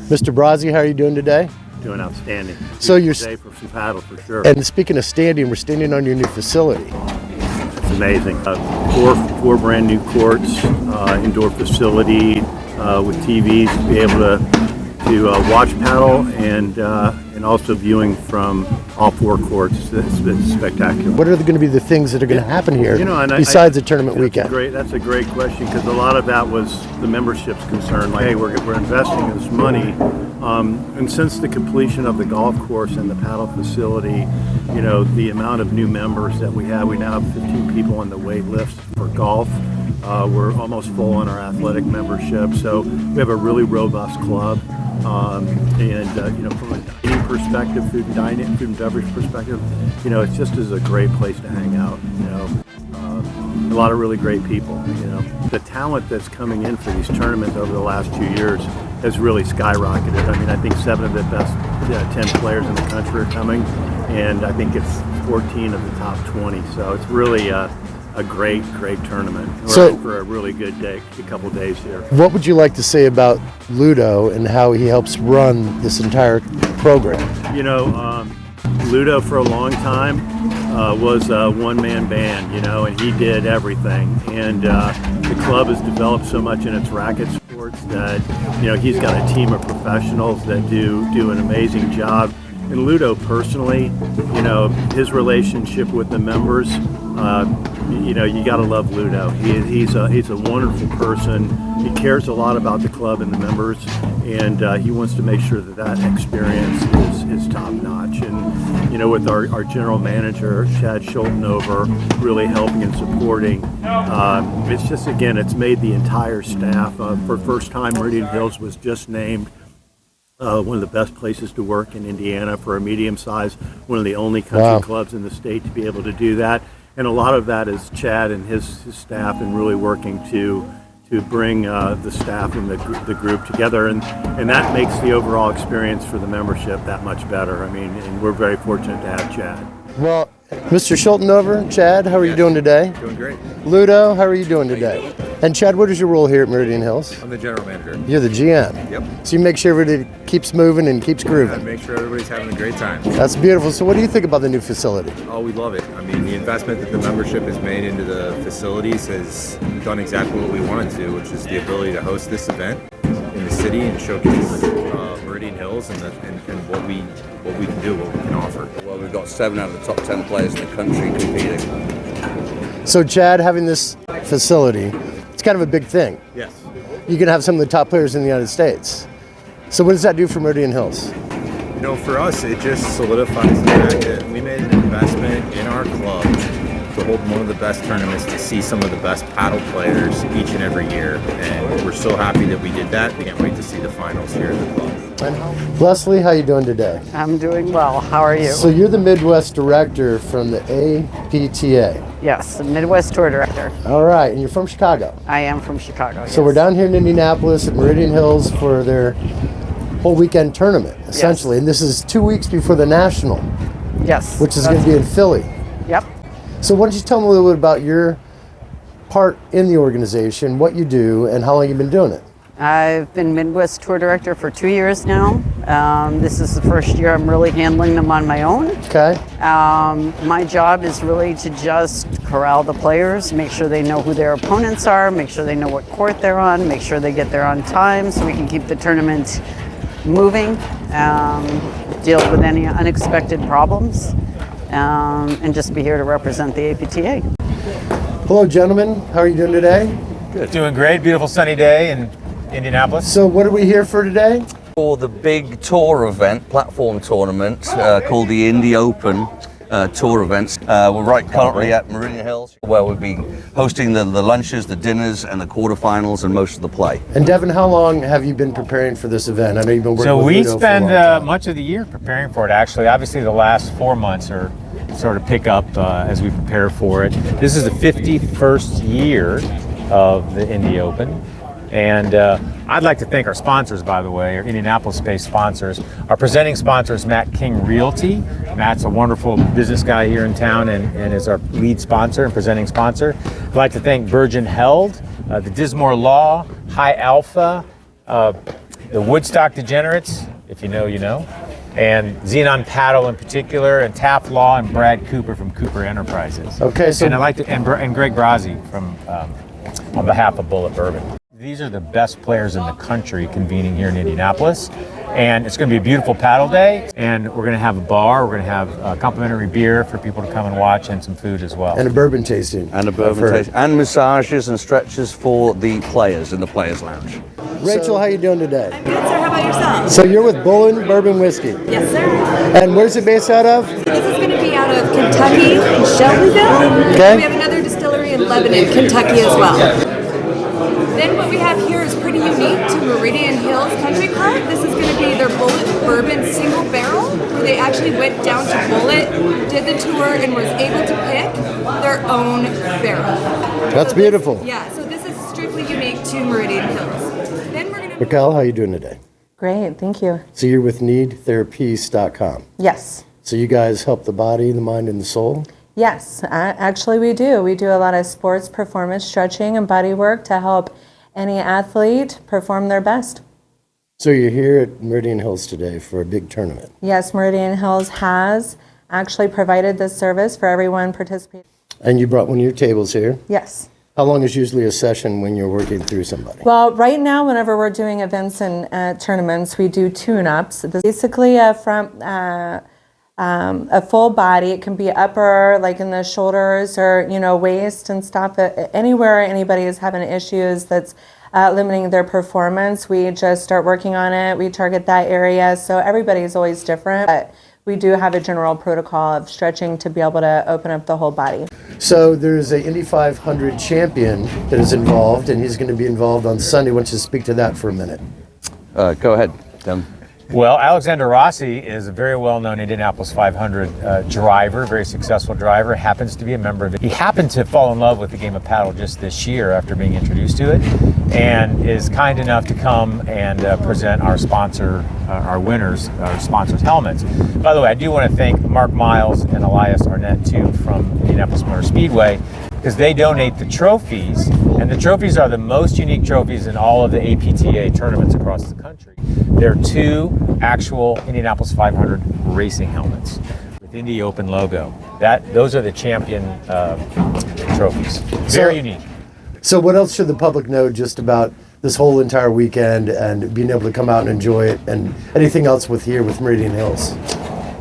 Mr. Brazzi, how are you doing today? Doing outstanding. So you're today for some paddle for sure. And speaking of standing, we're standing on your new facility. It's amazing. Four brand new courts, indoor facility with TVs to be able to watch paddle and also viewing from all four courts. It's been spectacular. What are going to be the things that are going to happen here besides the tournament weekend? That's a great question, because a lot of that was the membership's concern. Like, hey, we're investing this money, and since the completion of the golf course and the paddle facility, the amount of new members that we now have 15 people on the wait list for golf. We're almost full on our athletic membership, so we have a really robust club. From a dining perspective, food and beverage perspective, it just is a great place to hang out. A lot of really great people. The talent that's coming in for these tournaments over the last 2 years has really skyrocketed. I mean, I think 7 of the best 10 players in the country are coming, and I think it's 14 of the top 20. So it's really a great tournament. We're in for a really good day, a couple days here. What would you like to say about Ludo and how he helps run this entire program? Ludo for a long time was a one-man band, and he did everything. And the club has developed so much in its racket sports that, he's got a team of professionals that do an amazing job. And Ludo personally, his relationship with the members, you got to love Ludo. He's a wonderful person. He cares a lot about the club and the members, and he wants to make sure that experience is top notch. And with our general manager Chad Schultenover really helping and supporting, it's just, again, it's made the entire staff. For the first time, Meridian Hills was just named one of the best places to work in Indiana for a medium size, one of the only country clubs in the state to be able to do that. And a lot of that is Chad and his staff, and really working to bring the staff and the group together, and that makes the overall experience for the membership that much better. I mean, and we're very fortunate to have Chad. Well, Mr. Schultenover, Chad, how are you doing today? Doing great. Ludo, how are you doing today? And Chad, what is your role here at Meridian Hills? I'm the general manager. You're the GM. Yep. So you make sure everybody keeps moving and keeps grooving. Make sure everybody's having a great time. That's beautiful. So what do you think about the new facility? Oh, we love it. I mean, the investment that the membership has made into the facilities has done exactly what we wanted to, which is the ability to host this event in the city and showcase Meridian Hills and what we can do, what we can offer. Well, we've got 7 out of the top 10 players in the country competing. So Chad, having this facility, it's kind of a big thing. Yes. You can have some of the top players in the United States. So what does that do for Meridian Hills? For us, it just solidifies the fact that we made an investment in our club to hold one of the best tournaments, to see some of the best paddle players each and every year. And we're so happy that we did that. We can't wait to see the finals here at the club. Leslie, how are you doing today? I'm doing well. How are you? So you're the Midwest Director from the APTA. Yes, the Midwest Tour Director. All right, and you're from Chicago. I am from Chicago, So we're down here in Indianapolis at Meridian Hills for their whole weekend tournament, essentially. Yes. And this is 2 weeks before the National. Yes. Which is going to be in Philly. Yep. So why don't you tell me a little bit about your part in the organization, what you do, and how long you've been doing it? I've been Midwest Tour Director for 2 years now. This is the first year I'm really handling them on my own. Okay. My job is really to just corral the players, make sure they know who their opponents are, make sure they know what court they're on, make sure they get there on time so we can keep the tournament moving, deal with any unexpected problems, and just be here to represent the APTA. Hello, gentlemen. How are you doing today? Good. Doing great. Beautiful sunny day in Indianapolis. So what are we here for today? For the big tour event, platform tournament called the Indy Open tour events. We're currently at Meridian Hills, where we'll be hosting the lunches, the dinners, and the quarterfinals, and most of the play. And Devin, how long have you been preparing for this event? I know you've been working with we Ludo spend for a long time. much of the year preparing for it, actually. Obviously, the last 4 months are sort of pick up as we prepare for it. This is the 51st year of the Indy Open. And I'd like to thank our sponsors, by the way, our Indianapolis-based sponsors. Our presenting sponsor is Matt King Realty. Matt's a wonderful business guy here in town and is our lead sponsor and presenting sponsor. I'd like to thank Virgin Held, the Dismore Law, High Alpha, the Woodstock Degenerates, if you know, you know, and Xenon Paddle in particular, and Taft Law and Brad Cooper from Cooper Enterprises. Okay, so and I like to and Greg Brazzi from on behalf of Bullet Bourbon. These are the best players in the country convening here in Indianapolis, and it's going to be a beautiful paddle day. And we're going to have a bar. We're going to have complimentary beer for people to come and watch, and some food as well. and a bourbon tasting. And a bourbon taste. And massages and stretches for the players in the Players Lounge. Rachel, how you doing today? I'm good, sir. How about yourself? So you're with Bullen Bourbon Whiskey. Yes, sir. And where's it based out of? This is going to be out of Kentucky, in Shelbyville. Okay. We have another distillery in Lebanon, Kentucky as well. Then what we have here is pretty unique to Meridian Hills Country Club. This is going to be their Bullet Bourbon single barrel, where they actually went down to Bullet, did the tour, and was able to pick their own barrel. That's beautiful. Yeah, so this is strictly unique to Meridian Hills. Then we're going to... Raquel, how you doing today? Great, thank you. So you're with needtherapies.com. Yes. So you guys help the body, the mind, and the soul? Yes, actually we do. We do a lot of sports performance stretching and body work to help any athlete perform their best. So you're here at Meridian Hills today for a big tournament. Yes, Meridian Hills has actually provided this service for everyone participating. And you brought one of your tables here. Yes. How long is usually a session when you're working through somebody? Well, right now, whenever we're doing events and tournaments, we do tune-ups. This is basically a full body. It can be upper, like in the shoulders or, waist and stuff. Anywhere anybody is having issues that's limiting their performance, we just start working on it. We target that area. So everybody is always different. But we do have a general protocol of stretching to be able to open up the whole body. So there's a Indy 500 champion that is involved, and he's going to be involved on Sunday. Why don't you speak to that for a minute? Go ahead, Tim. Well, Alexander Rossi is a very well-known Indianapolis 500 driver, very successful driver, happens to be a member of it. He happened to fall in love with the game of paddle just this year after being introduced to it, and is kind enough to come and present our sponsor, our winners, our sponsors' helmets. By the way, I do want to thank Mark Miles and Elias Arnett, too, from Indianapolis Motor Speedway, because they donate the trophies, and the trophies are the most unique trophies in all of the APTA tournaments across the country. They're two actual Indianapolis 500 racing helmets with Indy Open logo. Those are the champion trophies. Very unique. So what else should the public know just about this whole entire weekend and being able to come out and enjoy it, and anything else with Meridian Hills?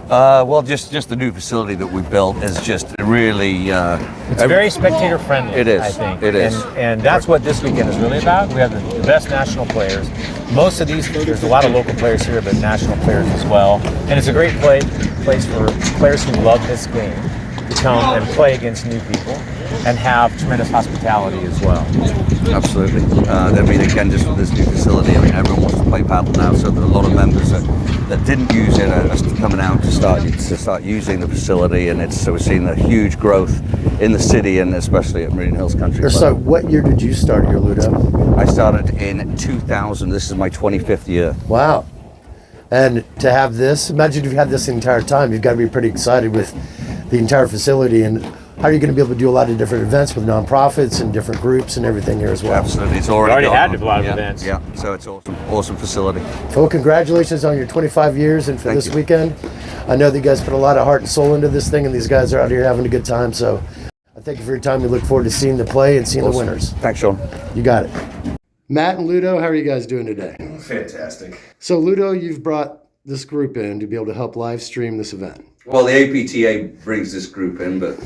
Well, just the new facility that we built is just really... It's very spectator friendly. It is. I think. It is. And that's what this weekend is really about. We have the best national players. Most of these, there's a lot of local players here, but national players as well. And it's a great place for players who love this game to come and play against new people and have tremendous hospitality as well. Absolutely. Again, just with this new facility, everyone wants to play paddle now, so there are a lot of members that didn't use it are coming out to start using the facility, and so we're seeing a huge growth in the city and especially at Meridian Hills Country Club. So what year did you start here, Ludo? I started in 2000. This is my 25th year. Wow. And to have this, imagine if you had this the entire time, you've got to be pretty excited with the entire facility. And how are you going to be able to do a lot of different events with nonprofits and different groups and everything here as well? Absolutely. It's already had a lot of events. Yeah, so it's awesome facility. Well, congratulations on your 25 years and for Thank this you. weekend. I know that you guys put a lot of heart and soul into this thing, and these guys are out here having a good time. So I thank you for your time. We look forward to seeing the play and seeing the winners. Thanks, Sean. You got it. Matt and Ludo, how are you guys doing today? Fantastic. So Ludo, you've brought this group in to be able to help live stream this event. Well, the APTA brings this group in, but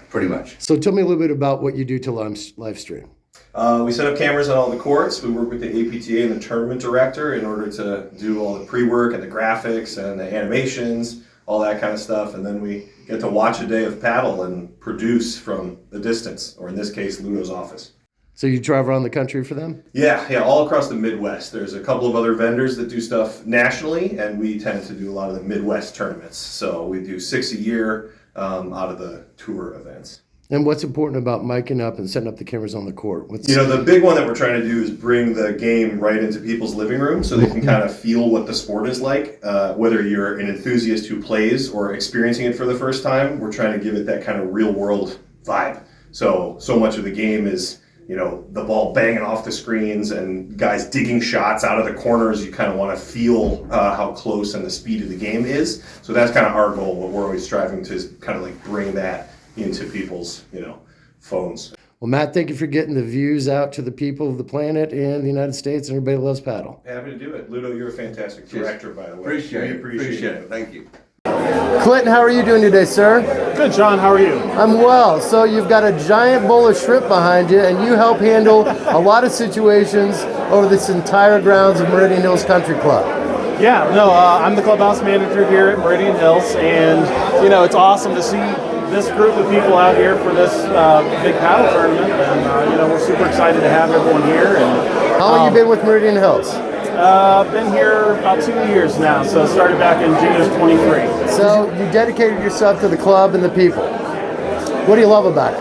pretty much. So tell me a little bit about what you do to live stream. We set up cameras on all the courts. We work with the APTA and the tournament director in order to do all the pre-work and the graphics and the animations, all that kind of stuff. And then we get to watch a day of paddle and produce from the distance, or in this case, Ludo's office. So you drive around the country for them? Yeah, all across the Midwest. There's a couple of other vendors that do stuff nationally, and we tend to do a lot of the Midwest tournaments. So we do 6 a year out of the tour events. And what's important about miking up and setting up the cameras on the court? The big one that we're trying to do is bring the game right into people's living rooms so they can kind of feel what the sport is like. Whether you're an enthusiast who plays or experiencing it for the first time, we're trying to give it that kind of real world vibe. So much of the game is, the ball banging off the screens and guys digging shots out of the corners. You kind of want to feel how close and the speed of the game is. So that's kind of our goal. What we're always striving to is kind of like bring that into people's, phones. Well, Matt, thank you for getting the views out to the people of the planet and the United States and everybody that loves paddle. Happy to do it. Ludo, you're a fantastic director, by the way. Appreciate Appreciate it. Thank you. Clinton, how are you doing today, sir? Good, John. How are you? I'm well. So you've got a giant bowl of shrimp behind you, and you help handle a lot of situations over this entire grounds of Meridian Hills Country Club. Yeah, no, I'm the clubhouse manager here at Meridian Hills, and it's awesome to see this group of people out here for this big paddle tournament, and we're super excited to have everyone here. And how long have you been with Meridian Hills? Been here about 2 years now, so started back in June of 23. So you dedicated yourself to the club and the people. What do you love about it?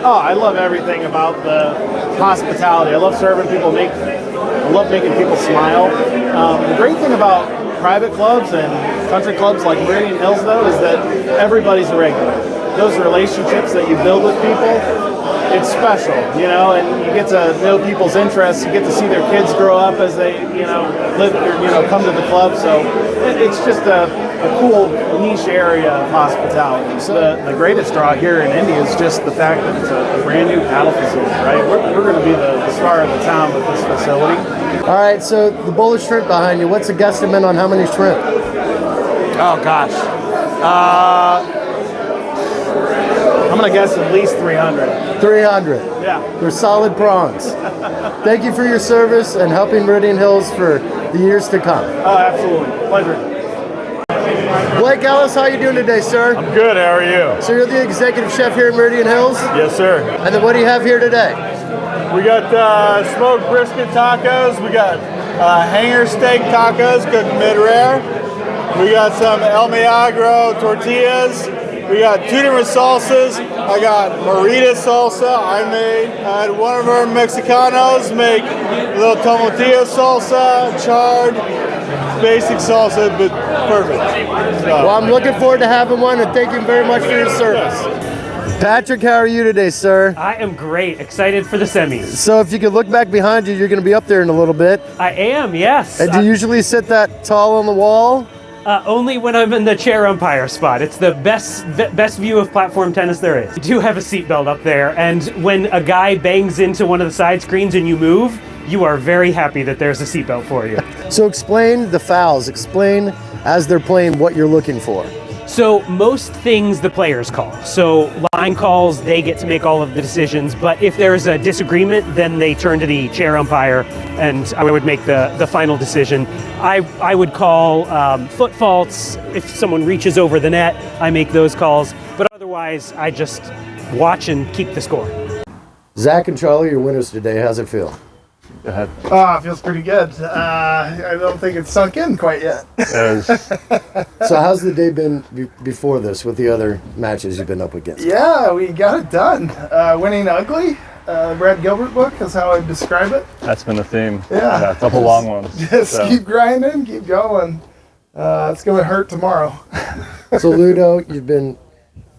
Oh, I love everything about the hospitality. I love serving people. I love making people smile. The great thing about private clubs and country clubs like Meridian Hills, though, is that everybody's a regular. Those relationships that you build with people, it's special, and you get to know people's interests. You get to see their kids grow up as they, live or, come to the club. So it's just a cool niche area of hospitality. So the greatest draw here in Indy is just the fact that it's a brand new paddle facility, right? We're going to be the star of the town with this facility. All right, so the bowl of shrimp behind you, what's a guesstimate on how many shrimp? Oh, gosh. I'm going to guess at least 300. 300. Yeah. They're solid prawns. Thank you for your service and helping Meridian Hills for the years to come. Oh, absolutely. Pleasure. Blake Ellis, how are you doing today, sir? I'm good. How are you? So you're the executive chef here at Meridian Hills? Yes, sir. And then what do you have here today? We got smoked brisket tacos. We got hanger steak tacos cooked mid-rare. We got some El Milagro tortillas. We got 2 different salsas. I got Marita salsa. I had one of our Mexicanos make a little tomatillo salsa, charred, basic salsa, but perfect. Well, I'm looking forward to having one, and thank you very much for your service. Patrick, how are you today, sir? I am great. Excited for the semis. So if you could look back behind you, you're going to be up there in a little bit. I am, yes. And do you usually sit that tall on the wall? Only when I'm in the chair umpire spot. It's the best view of platform tennis there is. You do have a seatbelt up there, and when a guy bangs into one of the side screens and you move, you are very happy that there's a seatbelt for you. So explain the fouls. Explain as they're playing what you're looking for. So most things the players call. So line calls, they get to make all of the decisions, but if there's a disagreement, then they turn to the chair umpire and I would make the final decision. I would call foot faults. If someone reaches over the net, I make those calls, but otherwise I just watch and keep the score. Zach and Charlie, your winners today. How's it feel? Go ahead. It feels pretty good. I don't think it's sunk in quite yet. So how's the day been before this with the other matches you've been up against? Yeah, we got it done. Winning ugly. Brad Gilbert book is how I describe it. That's been the theme. Yeah. A couple long ones. Just keep grinding, keep going. It's going to hurt tomorrow. So Ludo, you've been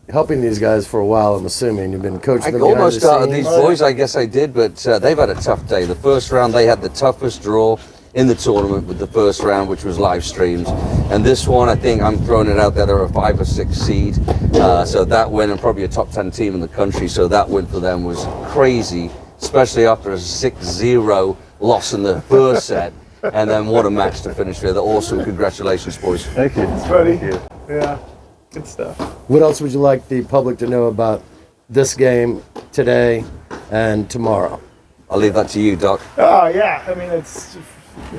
helping these guys for a while, I'm assuming. You've been coaching them. I almost started these boys, I guess I did, but they've had a tough day. The first round, they had the toughest draw in the tournament with the first round, which was live streamed. And this one, I think I'm throwing it out there, they're a 5 or 6 seed. So that win, and probably a top 10 team in the country, so that win for them was crazy, especially after a 6-0 loss in the first set. And then what a match to finish with. Awesome. Congratulations, boys. Thank you. It's funny. Thank you. Yeah, good stuff. What else would you like the public to know about this game today and tomorrow? I'll leave that to you, Doc. Oh, yeah. I mean, it's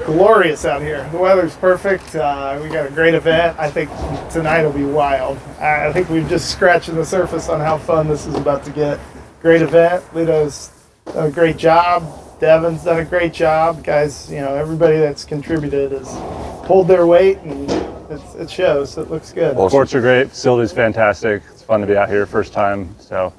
glorious out here. The weather's perfect. We got a great event. I think tonight will be wild. I think we've just scratching the surface on how fun this is about to get. Great event. Ludo's done a great job. Devin's done a great job. Guys, everybody that's contributed has pulled their weight, and it shows. It looks good. Awesome. Courts are great. Facility's fantastic. It's fun to be out here first time. So.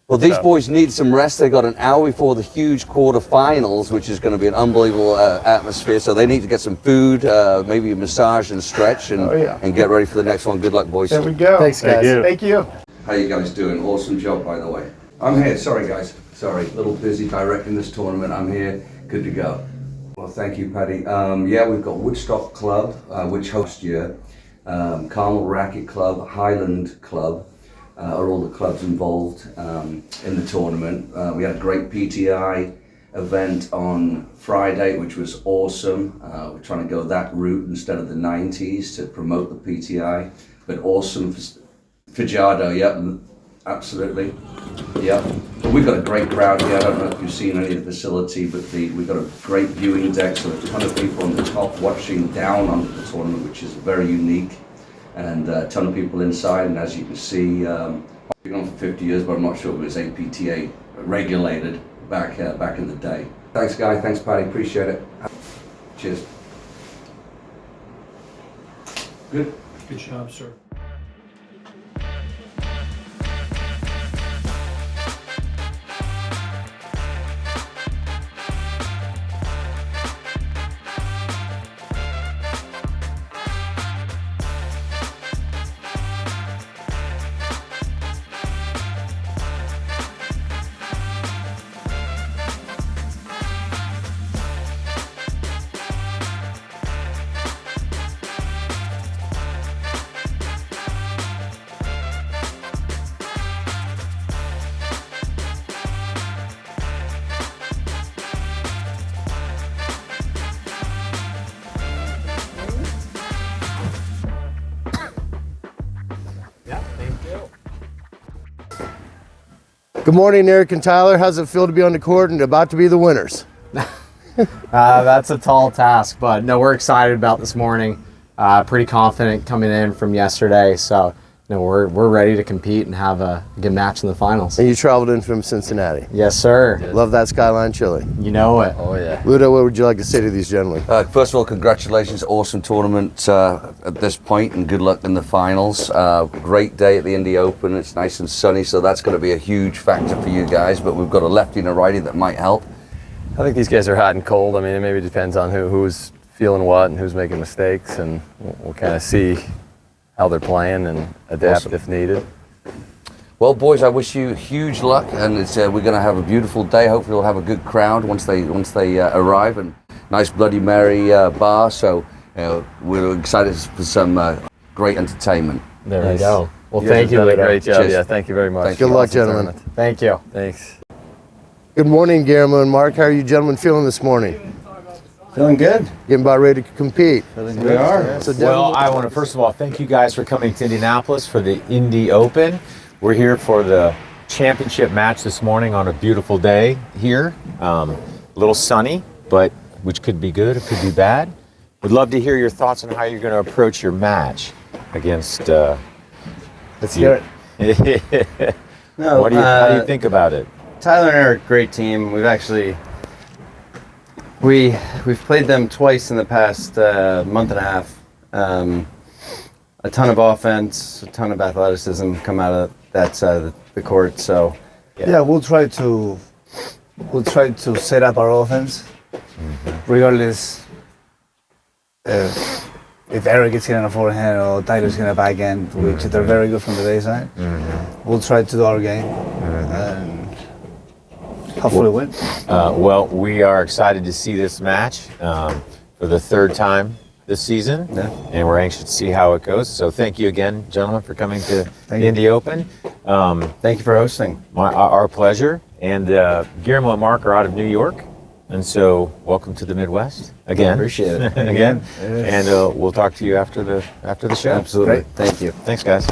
Well, these boys need some rest. They got an hour before the huge quarterfinals, which is going to be an unbelievable atmosphere. So they need to get some food, maybe a massage and stretch, and get ready for the next one. Good luck, boys. There we go. Thanks, guys. Thank you. How you guys doing? Awesome job, by the way. I'm here. Sorry, guys. Sorry, a little busy directing this tournament. I'm here, good to go. Well, thank you, Paddy. Yeah, we've got Woodstock Club, which hosts year, Carmel Racket Club, Highland Club, are all the clubs involved in the tournament. We had a great PTI event on Friday, which was awesome. We're trying to go that route instead of the 90s to promote the PTI, but awesome. Fajardo, yeah, absolutely. Yeah, we've got a great crowd here. I don't know if you've seen any of the facility, but we've got a great viewing deck, so a ton of people on the top watching down onto the tournament, which is very unique, and a ton of people inside. And as you can see, I've been on for 50 years, but I'm not sure if it was APTA regulated back in the day. Thanks, Guy. Thanks, Paddy. Appreciate it. Cheers. Good. Good job, sir. Good morning, Eric and Tyler. How's it feel to be on the court and about to be the winners? That's a tall task, but no, we're excited about this morning. Pretty confident coming in from yesterday, so we're ready to compete and have a good match in the finals. And you traveled in from Cincinnati. Yes, sir. Love that Skyline chili. You know it. Oh yeah. Ludo, what would you like to say to these gentlemen? First of all, congratulations, awesome tournament at this point, and good luck in the finals. Great day at the Indy Open. It's nice and sunny, so that's going to be a huge factor for you guys. But we've got a lefty and a righty that might help. I think these guys are hot and cold. I mean, it maybe depends on who's feeling what and who's making mistakes, and we'll kind of see how they're playing and adapt if needed. Well, boys, I wish you huge luck, and we're going to have a beautiful day. Hopefully, we'll have a good crowd once they arrive, and nice Bloody Mary bar. So we're excited for some great entertainment. There we go. Well, You thank guys you, have done a Ludo. great job. Cheers. Yeah, thank you very much. Good luck, Awesome gentlemen. tournament. Thank you. Thanks. Good morning, Guillermo and Mark. How are you gentlemen feeling this morning? Feeling good. Getting about ready to compete. We are. So Well, I want to first of all thank you guys for coming to Indianapolis for the Indy Open. We're here for the championship match this morning on a beautiful day here. A little sunny, but which could be good, it could be bad. Would love to hear your thoughts on how you're going to approach your match against. Let's hear it. No, How do you think about it? Tyler and Eric, great team. We've played them twice in the past month and a half. A ton of offense, a ton of athleticism come out of that side of the court. So yeah, we'll try to set up our offense, regardless if Eric is hitting a forehand or Tyler's hitting a backhand, which they're very good from the baseline. We'll try to do our game and hopefully win. Well, we are excited to see this match for the third time this season, and we're anxious to see how it goes. So thank you again, gentlemen, for coming to the Indy Open. Thank you for hosting. Our pleasure. And Guillermo and Mark are out of New York, and so welcome to the Midwest again. Appreciate it. again. And we'll talk to you after the show. Absolutely. Great. Thank you. Thanks, guys.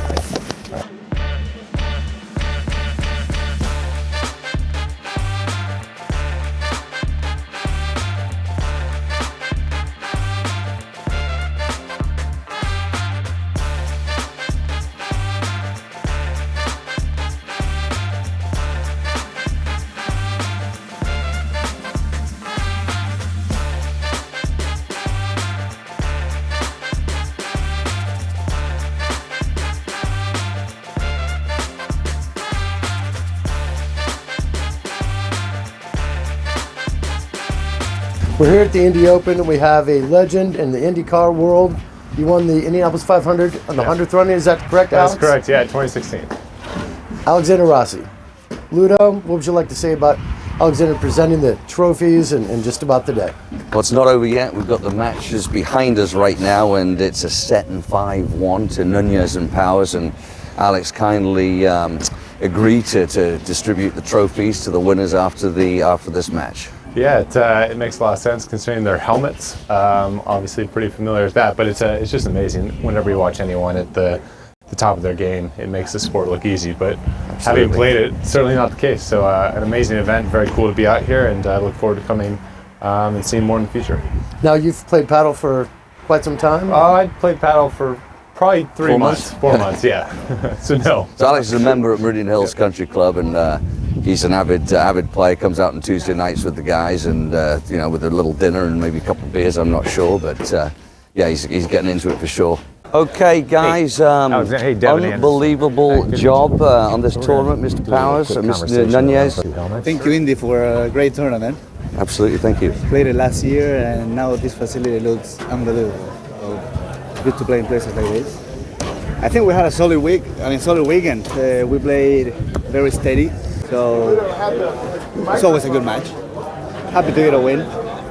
We're here at the Indy Open, and we have a legend in the IndyCar world. You won the Indianapolis 500 on the 100th run. Is that correct, Alex? That's correct, yeah, 2016. Alexander Rossi. Ludo, what would you like to say about Alexander presenting the trophies and just about the day? Well, it's not over yet. We've got the matches behind us right now, and it's a set and 5-1 to Nunez and Powers, and Alex kindly agreed to distribute the trophies to the winners after this match. Yeah, it makes a lot of sense considering their helmets. Obviously, pretty familiar with that, but it's just amazing. Whenever you watch anyone at the top of their game, it makes the sport look easy. But having played it, certainly not the case. So an amazing event, very cool to be out here, and I look forward to coming and seeing more in the future. Now, you've played paddle for quite some time? I played paddle for probably 4 months. 4 months, yeah. So no. So Alex is a member at Meridian Hills Country Club, and he's an avid player. Comes out on Tuesday nights with the guys, and with a little dinner and maybe a couple of beers. I'm not sure, but yeah, he's getting into it for sure. Okay, guys, unbelievable job on this tournament, Mr. Powers and Mr. Nunez. Thank you, Indy, for a great tournament. Absolutely, thank you. Played it last year, and now this facility looks unbelievable. So good to play in places like this. I think we had a solid weekend. We played very steady, so it's always a good match. Happy to get a win.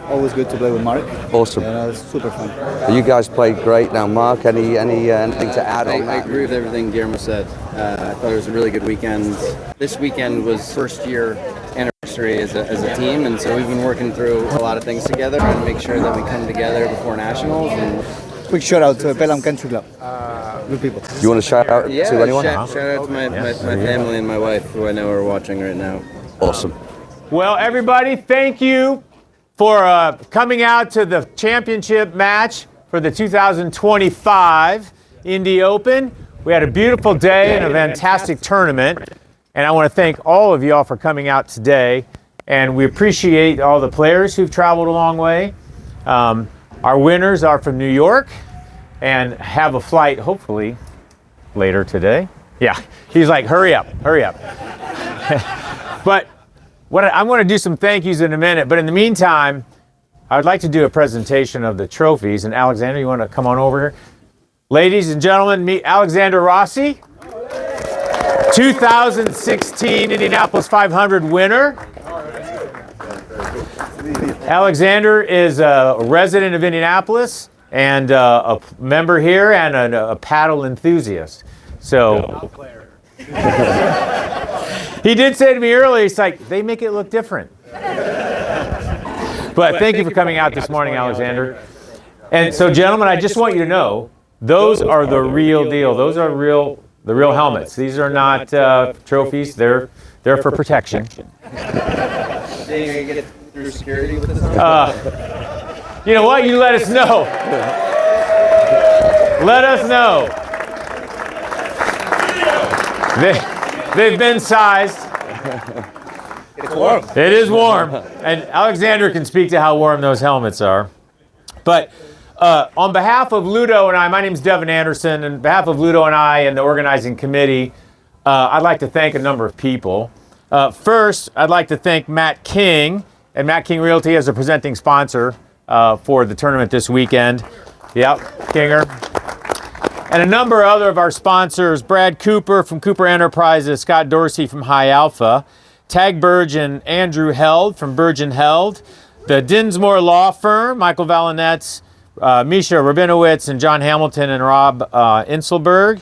Always good to play with Mark. Awesome. It's super fun. You guys played great. Now, Mark, anything to add on that? I agree with everything Guillermo said. I thought it was a really good weekend. This weekend was first year anniversary as a team, and so we've been working through a lot of things together, trying to make sure that we come together before nationals. And quick shout out to Pelham Country Club. Good people. You want to shout out to anyone? Shout out to my family and my wife, who I know are watching right now. Awesome. Well, everybody, thank you for coming out to the championship match for the 2025 Indy Open. We had a beautiful day and a fantastic tournament, and I want to thank all of y'all for coming out today, and we appreciate all the players who've traveled a long way. Our winners are from New York and have a flight hopefully later today. Yeah, he's like, hurry up. But I'm going to do some thank yous in a minute, but in the meantime, I would like to do a presentation of the trophies. And Alexander, you want to come on over here? Ladies and gentlemen, meet Alexander Rossi, 2016 Indianapolis 500 winner. Alexander is a resident of Indianapolis and a member here and a paddle enthusiast. So he did say to me earlier, he's like, they make it look different. But thank you for coming out this morning, Alexander. And so, gentlemen, I just want you to know, those are the real deal. Those are the real helmets. These are not trophies. They're for protection. Get through security with this? You know what? You let us know. Let us know. They've been sized. It's warm. It is warm. And Alexander can speak to how warm those helmets are. But on behalf of Ludo and I, my name is Devin Anderson, and on behalf of Ludo and I and the organizing committee, I'd like to thank a number of people. First, I'd like to thank Matt King and Matt King Realty as a presenting sponsor for the tournament this weekend. Yep, Kinger. And a number of other of our sponsors, Brad Cooper from Cooper Enterprises, Scott Dorsey from High Alpha, Tag Burge and Andrew Held from Burge and Held, the Dinsmore Law Firm, Michael Valinetz, Misha Rabinowitz, and John Hamilton and Rob Inselberg,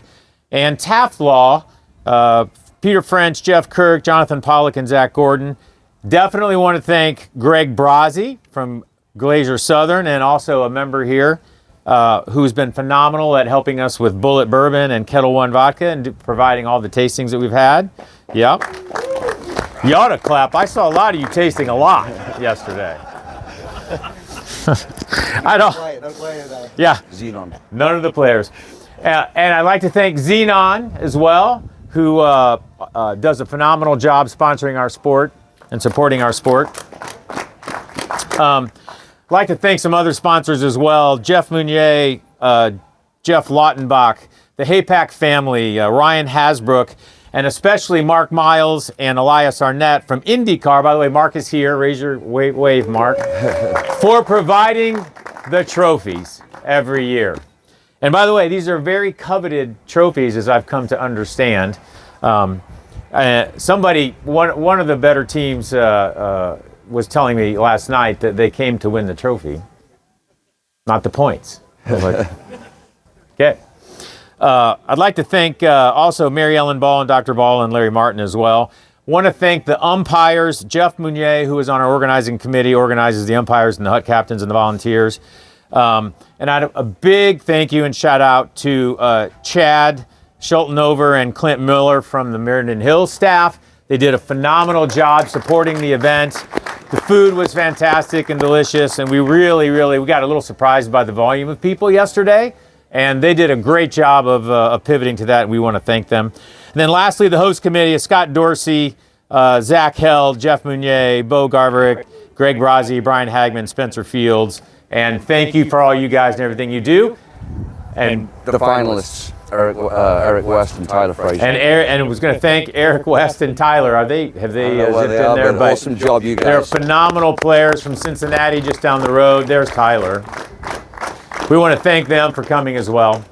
and Taft Law, Peter French, Jeff Kirk, Jonathan Pollock, and Zach Gordon. Definitely want to thank Greg Brazzi from Glacier Southern, and also a member here who's been phenomenal at helping us with Bullet Bourbon and Kettle One Vodka and providing all the tastings that we've had. Yep. You ought to clap. I saw a lot of you tasting a lot yesterday. I don't. Yeah. Xenon. None of the players. And I'd like to thank Xenon as well, who does a phenomenal job sponsoring our sport and supporting our sport. I'd like to thank some other sponsors as well. Jeff Meunier, Jeff Lautenbach, the Haypack family, Ryan Hasbrook, and especially Mark Miles and Elias Arnett from IndyCar. By the way, Mark is here. Raise your wave, Mark. For providing the trophies every year. And by the way, these are very coveted trophies, as I've come to understand. One of the better teams was telling me last night that they came to win the trophy, not the points. I was like, okay. I'd like to thank also Mary Ellen Ball and Dr. Ball and Larry Martin as well. Want to thank the umpires, Jeff Mounier, who is on our organizing committee, organizes the umpires and the hut captains and the volunteers. And a big thank you and shout out to Chad Schultenover and Clint Miller from the Meridian Hills staff. They did a phenomenal job supporting the event. The food was fantastic and delicious, and we got a little surprised by the volume of people yesterday, and they did a great job of pivoting to that, and we want to thank them. And then lastly, the host committee is Scott Dorsey, Zach Held, Jeff Mounier, Bo Garverick, Greg Brazzi, Brian Hagman, Spencer Fields, and thank you for all you guys and everything you do. And the finalists, Eric West and Tyler Frazier. And I was going to thank Eric West and Tyler. Have they zipped in there? But awesome job, you guys. They're phenomenal players from Cincinnati, just down the road. There's Tyler. We want to thank them for coming as well.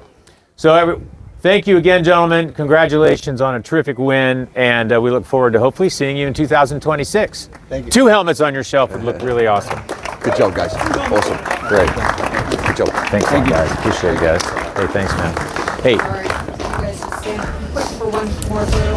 So thank you again, gentlemen. Congratulations on a terrific win, and we look forward to hopefully seeing you in 2026. Thank you. 2 helmets on your shelf would look really awesome. Good job, guys. Awesome. Great. Good job. Thanks, guys. Appreciate it, guys. Hey, thanks, man. Hey. All right, you guys just stand quick for one more drill.